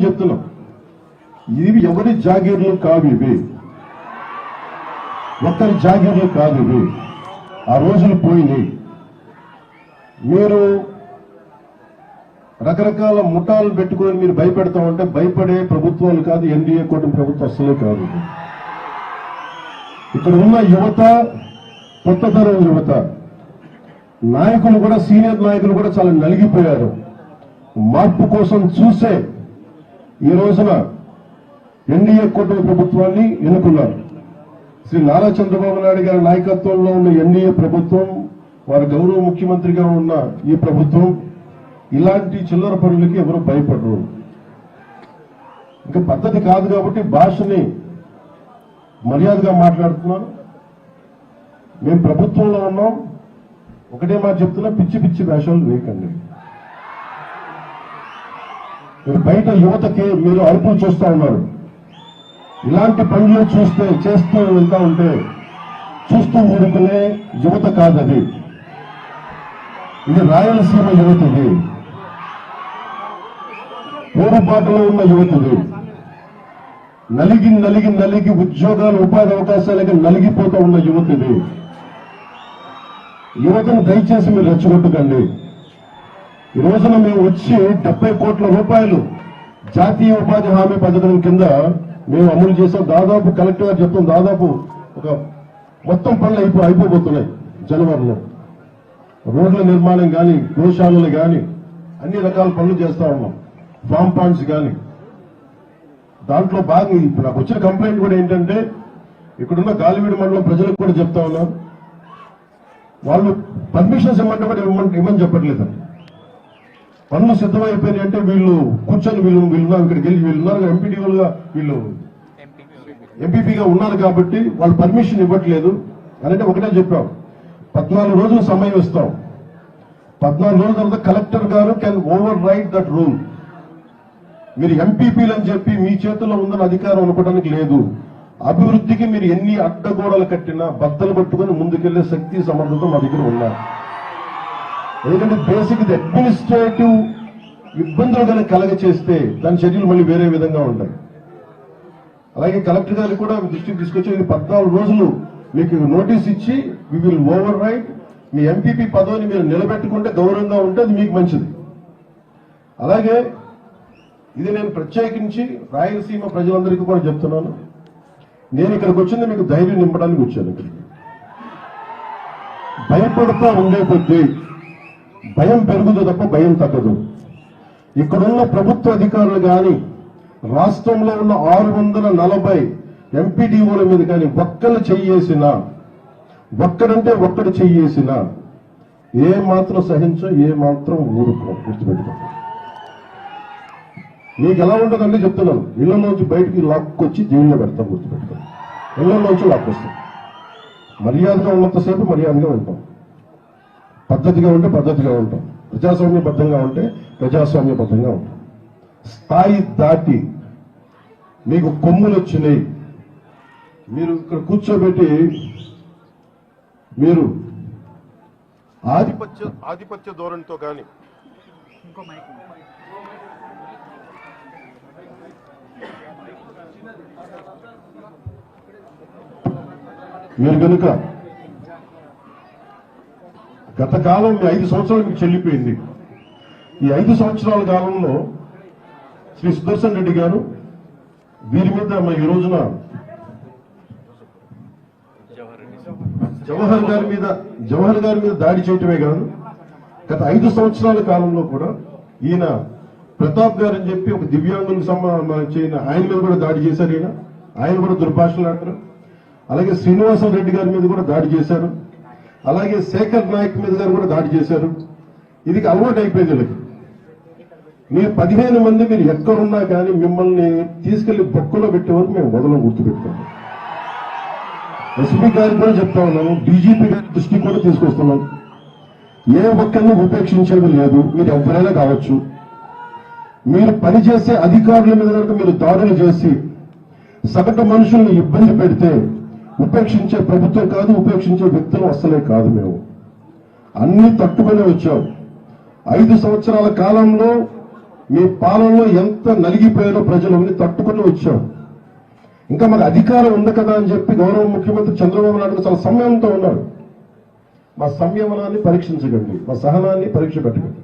చెప్తున్నాం, ఇవి ఎవరి జాగీర్లు కావు, ఇవి ఒక్కరి జాగీర్లు కాదు, ఇవి ఆ రోజులు పోయినాయి. మీరు రకరకాల ముఠాలు పెట్టుకొని మీరు భయపెడతా ఉంటే భయపడే ప్రభుత్వాలు కాదు, ఎన్డీఏ కూటమి ప్రభుత్వం అస్సలే కాదు. ఇక్కడ ఉన్న యువత, కొత్త తరం యువత నాయకులు కూడా, సీనియర్ నాయకులు కూడా చాలా నలిగిపోయారు. మార్పు కోసం చూసే ఈ రోజున ఎన్డీఏ కూటమి ప్రభుత్వాన్ని ఎన్నుకున్నారు. శ్రీ నారా చంద్రబాబు నాయుడు గారి నాయకత్వంలో ఉన్న ఎన్డీఏ ప్రభుత్వం, వారి గౌరవ ముఖ్యమంత్రిగా ఉన్న ఈ ప్రభుత్వం ఇలాంటి చిల్లర పనులకి ఎవరు భయపడరు. ఇంకా పద్ధతి కాదు కాబట్టి భాషని మర్యాదగా మాట్లాడుతున్నాను. మేము ప్రభుత్వంలో ఉన్నాం, ఒకటే మాట చెప్తున్నా, పిచ్చి పిచ్చి వేషాలు వేయకండి. మీరు బయట యువతకి మీరు అరుపులు చూస్తూ ఉన్నారు. ఇలాంటి పనులు చేస్తూ వెళ్తా ఉంటే చూస్తూ ఊరుకునే యువత కాదది. ఇది రాయలసీమ యువతది, పోరుబాటులో ఉన్న యువతది. నలిగి నలిగి నలిగి ఉద్యోగాలు, ఉపాధి అవకాశాలకి నలిగిపోతూ ఉన్న యువతది. యువతను దయచేసి మీరు రెచ్చగొట్టకండి. ఈ రోజున మేము వచ్చి 70 కోట్ల రూపాయలు జాతీయ ఉపాధి హామీ పథకం కింద మేము అమలు చేసాం. దాదాపు కలెక్టర్ గారు చెప్తాం, దాదాపు ఒక మొత్తం పనులు అయిపోబోతున్నాయి జనవరిలో. రోడ్ల నిర్మాణం కానీ, గోశాలలు కానీ, అన్ని రకాల పనులు చేస్తా ఉన్నాం. ఫామ్ పాండ్స్ కానీ. దాంట్లో భాగంగా ఇప్పుడు నాకు వచ్చిన కంప్లైంట్ కూడా ఏంటంటే, ఇక్కడున్న గాలివీడు మండలం ప్రజలకు కూడా చెప్తా ఉన్నాం, వాళ్ళు పర్మిషన్స్ ఇవ్వమంటే కూడా ఇవ్వమని చెప్పట్లేదు. పనులు సిద్ధమైపోయినాయి అంటే వీళ్ళు కూర్చొని వీళ్ళు ఇక్కడికి వెళ్ళి వీళ్ళున్నారు ఎంపీడీఓలుగా, వీళ్ళు ఎంపీపీగా ఉన్నారు కాబట్టి వాళ్ళు పర్మిషన్ ఇవ్వట్లేదు అంటే ఒకటే చెప్పాం, 14 రోజులు సమయం ఇస్తాం. 14 రోజుల తర్వాత కలెక్టర్ గారు can over right that rule. మీరు ఎంపీపీలు అని చెప్పి మీ చేతుల్లో ఉందని అధికారం అనుకోవడానికి లేదు. అభివృద్ధికి మీరు ఎన్ని అడ్డగోడలు కట్టినా బద్దలు పట్టుకుని ముందుకెళ్లే శక్తి, సమర్థత మా దగ్గర ఉన్నారు. ఎందుకంటే బేసిక్ అడ్మినిస్ట్రేటివ్ ఇబ్బందులు కనుక కలగ చేస్తే దాని చర్యలు మళ్ళీ వేరే విధంగా ఉంటాయి. అలాగే కలెక్టర్ గారికి కూడా దృష్టికి తీసుకొచ్చి 14 రోజులు మీకు నోటీస్ ఇచ్చి వి విల్ ఓవర్ రైట్. మీ ఎంపీపీ పదవిని మీరు నిలబెట్టుకుంటే, గౌరవంగా ఉంటే అది మీకు మంచిది. అలాగే ఇది నేను ప్రత్యేకించి రాయలసీమ ప్రజలందరికీ కూడా చెప్తున్నాను, నేను ఇక్కడికి వచ్చింది మీకు ధైర్యం నింపడానికి వచ్చాను. ఇక్కడికి భయపడుతూ ఉండే కొద్దీ భయం పెరుగుతుంది తప్ప భయం తగ్గదు. ఇక్కడున్న ప్రభుత్వ అధికారులు కానీ, రాష్ట్రంలో ఉన్న 640 ఎంపీడీఓల మీద కానీ ఒక్కరు చెయ్యేసినా, ఒక్కడంటే ఒక్కడు చెయ్యేసినా ఏ మాత్రం సహించో, ఏ మాత్రం ఊరుకో. గుర్తుపెట్టుకోండి. మీకు ఎలా ఉంటుందంటే చెప్తున్నాను, ఇళ్లలోంచి బయటికి లాక్కొచ్చి జైల్లో పెడతాం. గుర్తుపెట్టుకోండి. ఇళ్లలోంచి లాక్కొస్తాం. మర్యాదగా ఉన్నంతసేపు మర్యాదగా ఉంటాం, పద్ధతిగా ఉంటే పద్ధతిగా ఉంటాం, ప్రజాస్వామ్యబద్ధంగా ఉంటే ప్రజాస్వామ్యబద్ధంగా ఉంటాం. స్థాయి దాటి మీకు కొమ్ములు వచ్చినాయి, మీరు ఇక్కడ కూర్చోబెట్టి మీరు ఆధిపత్య ధోరణితో కానీ, మీరు కనుక గత కాలం 5 సంవత్సరాలు మీకు చెల్లిపోయింది. ఈ 5 సంవత్సరాల కాలంలో శ్రీ సుదర్శన్ రెడ్డి గారు వీరి మీద ఈ రోజున జవహర్ గారి మీద దాడి చేయటమే కాదు, గత 5 సంవత్సరాల కాలంలో కూడా ఈయన ప్రతాప్ గారు అని చెప్పి ఒక దివ్యాంగులకు సంబంధించిన ఆయన మీద కూడా దాడి చేశారు. ఆయన కూడా దుర్భాషలు ఆడారు. అలాగే శ్రీనివాస రెడ్డి గారి మీద కూడా దాడి చేశారు. అలాగే శేఖర్ నాయక్ మీద గారు కూడా దాడి చేశారు. ఇది అలవాటు అయిపోయింది వీళ్ళకి. మీరు 15 మంది మీరు ఎక్కడున్నా కానీ మిమ్మల్ని తీసుకెళ్లి బొక్కలో పెట్టే వరకు మేము వదలం. గుర్తుపెట్టుకోండి. ఎస్పీ గారికి కూడా చెప్తా ఉన్నాము, డీజీపీ గారి దృష్టికి కూడా తీసుకొస్తున్నాం. ఏ ఒక్కరిని ఉపేక్షించేది లేదు. మీరు ఎవరైనా కావచ్చు. మీరు పనిచేసే అధికారుల మీద కనుక మీరు దాడులు చేసి సగటు మనుషుల్ని ఇబ్బంది పెడితే ఉపేక్షించే ప్రభుత్వం కాదు, ఉపేక్షించే వ్యక్తులు అస్సలే కాదు. మేము అన్ని తట్టుకునే వచ్చాం. 5 సంవత్సరాల కాలంలో మీ పాలనలో ఎంత నలిగిపోయారో ప్రజలు తట్టుకుని వచ్చాం. ఇంకా మాకు అధికారం ఉంది కదా అని చెప్పి గౌరవ ముఖ్యమంత్రి చంద్రబాబు నాయుడు చాలా సంయమనంతో ఉన్నాడు. మా సంయమనాన్ని పరీక్షించకండి, మా సహనాన్ని పరీక్ష పెట్టకండి.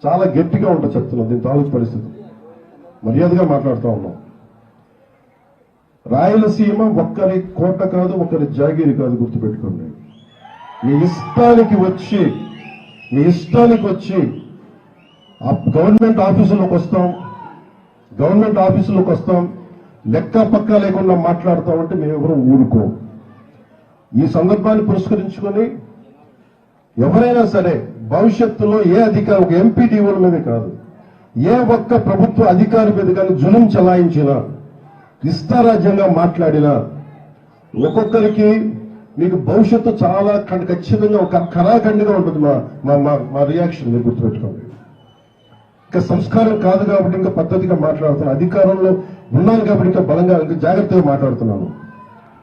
చాలా గట్టిగా ఉంటుంది చెప్తున్నాం. దీని తాలూకు పరిస్థితి మర్యాదగా మాట్లాడుతూ ఉన్నాం. రాయలసీమ ఒక్కరి కోట కాదు, ఒకరి జాగీరి కాదు, గుర్తుపెట్టుకోండి. మీ ఇష్టానికి వచ్చి గవర్నమెంట్ ఆఫీసులోకి వస్తాం, లెక్క పక్క లేకుండా మాట్లాడతామంటే మేము ఎవరూ ఊరుకోం. ఈ సందర్భాన్ని పురస్కరించుకొని ఎవరైనా సరే భవిష్యత్తులో ఏ అధికారి, ఒక ఎంపీడీఓల మీదే కాదు, ఏ ఒక్క ప్రభుత్వ అధికారి మీద కానీ జులుం చలాయించినా, ఇష్టారాజ్యంగా మాట్లాడినా ఒక్కొక్కరికి మీకు భవిష్యత్తు చాలా ఖచ్చితంగా ఒక కరాఖండిగా ఉంటుంది. మా రియాక్షన్ మీరు గుర్తుపెట్టుకోండి. ఇంకా సంస్కారం కాదు కాబట్టి ఇంకా పద్ధతిగా మాట్లాడుతున్నాను. అధికారంలో ఉన్నాను కాబట్టి ఇంకా బలంగా, ఇంకా జాగ్రత్తగా మాట్లాడుతున్నాను.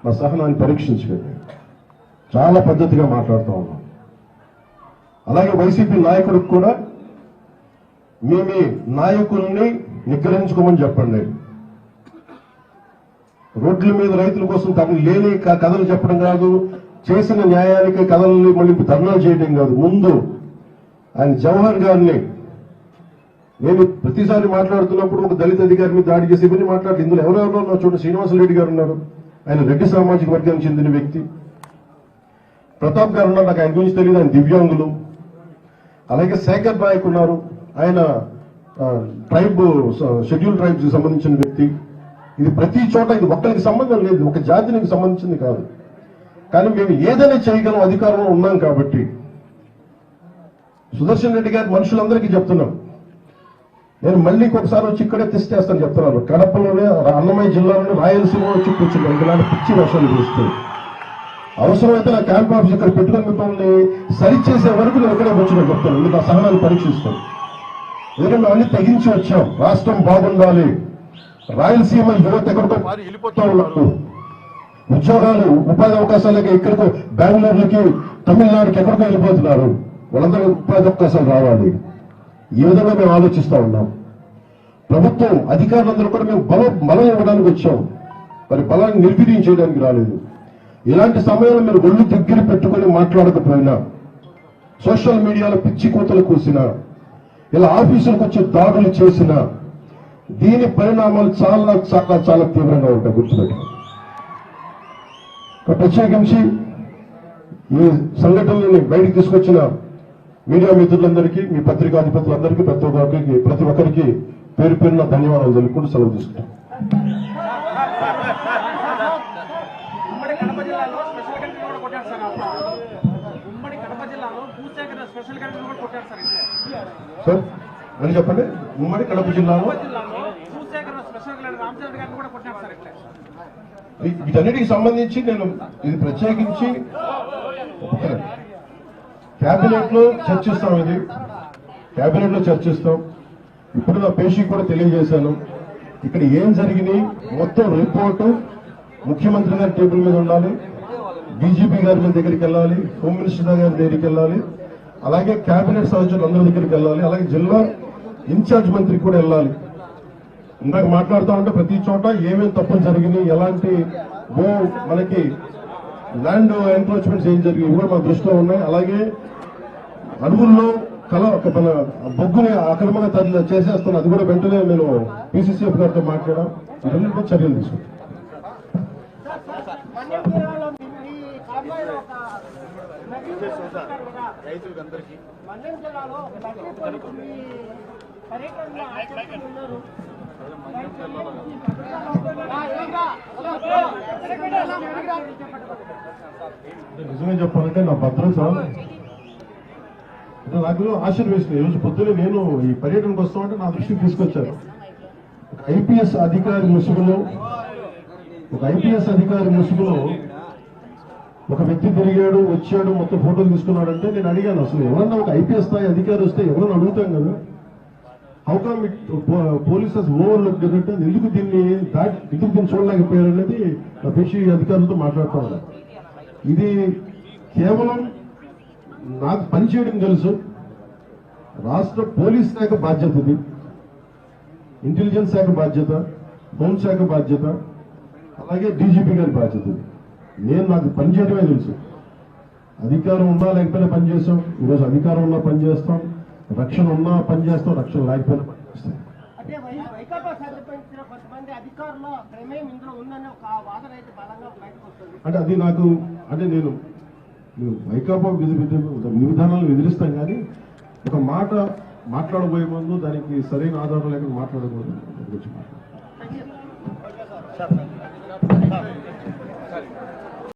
మా సహనాన్ని పరీక్షించుకోండి. చాలా పద్ధతిగా మాట్లాడుతూ ఉన్నాం. అలాగే వైసీపీ నాయకుడికి కూడా మీ నాయకుల్ని నిగ్రహించుకోమని చెప్పండి. రోడ్ల మీద రైతుల కోసం తనకు లేని కథలు చెప్పడం కాదు, చేసిన న్యాయానికి కథల్ని మళ్ళీ ధర్నాలు చేయడం కాదు. ముందు ఆయన జవహర్ గారిని, నేను ప్రతిసారి మాట్లాడుతున్నప్పుడు ఒక దళిత అధికారి మీద దాడి చేసి ఇవన్నీ మాట్లాడి, ఇందులో ఎవరెవరో చూడండి. శ్రీనివాసరెడ్డి గారు ఉన్నారు, ఆయన రెడ్డి సామాజిక వర్గానికి చెందిన వ్యక్తి. ప్రతాప్ గారు ఉన్నారు, నాకు ఆయన గురించి తెలియదు, ఆయన దివ్యాంగులు. అలాగే శేఖర్ నాయక్ ఉన్నారు, ఆయన షెడ్యూల్ ట్రైబ్స్ కి సంబంధించిన వ్యక్తి. ఇది ప్రతి చోట, ఇది ఒక్కరికి సంబంధం లేదు, ఒక జాతికి సంబంధించింది కాదు. కానీ మేము ఏదైనా చేయగలం, అధికారంలో ఉన్నాం కాబట్టి. సుదర్శన్ రెడ్డి గారి మనుషులందరికీ చెప్తున్నాం, నేను మళ్ళీ ఒకసారి వచ్చి ఇక్కడే టెస్ట్ చేస్తాను చెప్తున్నాను. కడపలోనే, అన్నమయ్య జిల్లాలోనే, రాయలసీమలో వచ్చి కూర్చున్నాను. ఇలాంటి పిచ్చి వర్షాలు కురుస్తాయి. అవసరమైతే నా క్యాంప్ ఆఫీస్ ఇక్కడ పెట్టుకుని మిమ్మల్ని సరిచేసే వరకు నేను ఇక్కడే కూర్చుని చెప్తాను. మీకు ఆ సహనాన్ని పరీక్షిస్తాను. ఎందుకంటే అన్ని తెగించి వచ్చాం. రాష్ట్రం బాగుండాలి. రాయలసీమ యువత ఎక్కడికో మారి వెళ్ళిపోతూ ఉన్నారు. ఉద్యోగాలు, ఉపాధి అవకాశాలకి ఎక్కడికో బెంగళూరులకి, తమిళనాడుకి ఎక్కడికో వెళ్ళిపోతున్నారు. వాళ్ళందరికీ ఉపాధి అవకాశాలు రావాలి. ఈ విధంగా మేము ఆలోచిస్తూ ఉన్నాం. ప్రభుత్వం అధికారులందరూ కూడా మేము బలం ఇవ్వడానికి వచ్చాం, మరి బలాన్ని నిర్వీర్యం చేయడానికి రాలేదు. ఇలాంటి సమయంలో మీరు ఒళ్ళు దగ్గర పెట్టుకుని మాట్లాడకపోయినా, సోషల్ మీడియాలో పిచ్చి కూతలు కూసినా, ఇలా ఆఫీసులకు వచ్చి దాడులు చేసినా, దీని పరిణామాలు చాలా చాలా చాలా తీవ్రంగా ఉంటాయి. గుర్తుపెట్టుకోండి. ప్రత్యేకించి ఈ సంఘటనలని బయటికి తీసుకొచ్చిన మీడియా మిత్రులందరికీ, మీ పత్రికాధిపతులందరికీ, ప్రతి ఒక్కరికి పేరు పేరున ధన్యవాదాలు తెలుపుకుంటూ సెలవు తీసుకుంటాం. సార్ అని చెప్పండి. ఉమ్మడి కడప జిల్లాలో వీటన్నిటికి సంబంధించి నేను ఇది ప్రత్యేకించి కేబినెట్ లో చర్చిస్తాం. ఇది కేబినెట్ లో చర్చిస్తాం. ఇప్పుడు నా పేషీకి కూడా తెలియజేశాను. ఇక్కడ ఏం జరిగినాయి మొత్తం రిపోర్టు ముఖ్యమంత్రి గారి టేబుల్ మీద ఉండాలి, డీజీపీ గారి దగ్గరికి వెళ్ళాలి, హోమ్ మినిస్టర్ గారి దగ్గరికి వెళ్ళాలి, అలాగే కేబినెట్ సదస్సులు అందరి దగ్గరికి వెళ్ళాలి, అలాగే జిల్లా ఇన్ఛార్జ్ మంత్రికి కూడా వెళ్ళాలి. ఇందాక మాట్లాడుతూ ఉంటే ప్రతి చోట ఏమేమి తప్పులు జరిగినాయి, ఎలాంటి మనకి ల్యాండ్ ఎన్క్రోచ్మెంట్స్ ఏం జరిగినాయి కూడా మా దృష్టిలో ఉన్నాయి. అలాగే అడవుల్లో మన బొగ్గుని అక్రమంగా చేసేస్తాను, అది కూడా వెంటనే నేను పీసీసీఎఫ్ గారితో మాట్లాడాం. ఇవన్నీ చర్యలు తీసుకుంటాం. నిజమే చెప్పాలంటే నా భద్రత నాకు ఆశీర్వేసింది. ఈరోజు పొద్దునే నేను ఈ పర్యటనకు వస్తామంటే నా దృష్టికి తీసుకొచ్చారు. ఒక ఐపీఎస్ అధికారి ముసుగులో ఒక వ్యక్తి తిరిగాడు, వచ్చాడు, మొత్తం ఫోటోలు తీసుకున్నాడంటే నేను అడిగాను, అసలు ఎవరన్నా ఒక ఐపీఎస్ స్థాయి అధికారి వస్తే ఎవరన్నా అడుగుతాం కదా, హౌ కమ్ పోలీసెస్ ఓవర్లుక్ అంటే ఎందుకు దీన్ని చూడలేకపోయారు అనేది నా పేషీ అధికారులతో మాట్లాడుతూ ఉన్నారు. ఇది కేవలం నాకు పనిచేయడం తెలుసు, రాష్ట్ర పోలీస్ శాఖ బాధ్యత ఇది. ఇంటెలిజెన్స్ శాఖ బాధ్యత, హోంశాఖ బాధ్యత, అలాగే డీజీపీ గారి బాధ్యత. నేను నాకు పనిచేయడమే తెలుసు. అధికారం ఉన్నా లేకపోయినా పనిచేస్తాం. ఈరోజు అధికారం ఉన్నా పనిచేస్తాం, రక్షణ ఉన్నా పనిచేస్తాం, రక్షణ లేకపోయినా పనిచేస్తాం. అంటే వైకాపా సంబంధించిన కొంతమంది అధికారుల ప్రమేయం ఇందులో ఉందన్న ఒక వాదన అయితే బలంగా బయటకు వస్తుంది. అంటే అది నాకు అంటే నేను వైకాపా విధి విధానాలను ఎదిరిస్తాం, కానీ ఒక మాట మాట్లాడబోయే ముందు దానికి సరైన ఆధారం లేకుండా మాట్లాడకూడదు.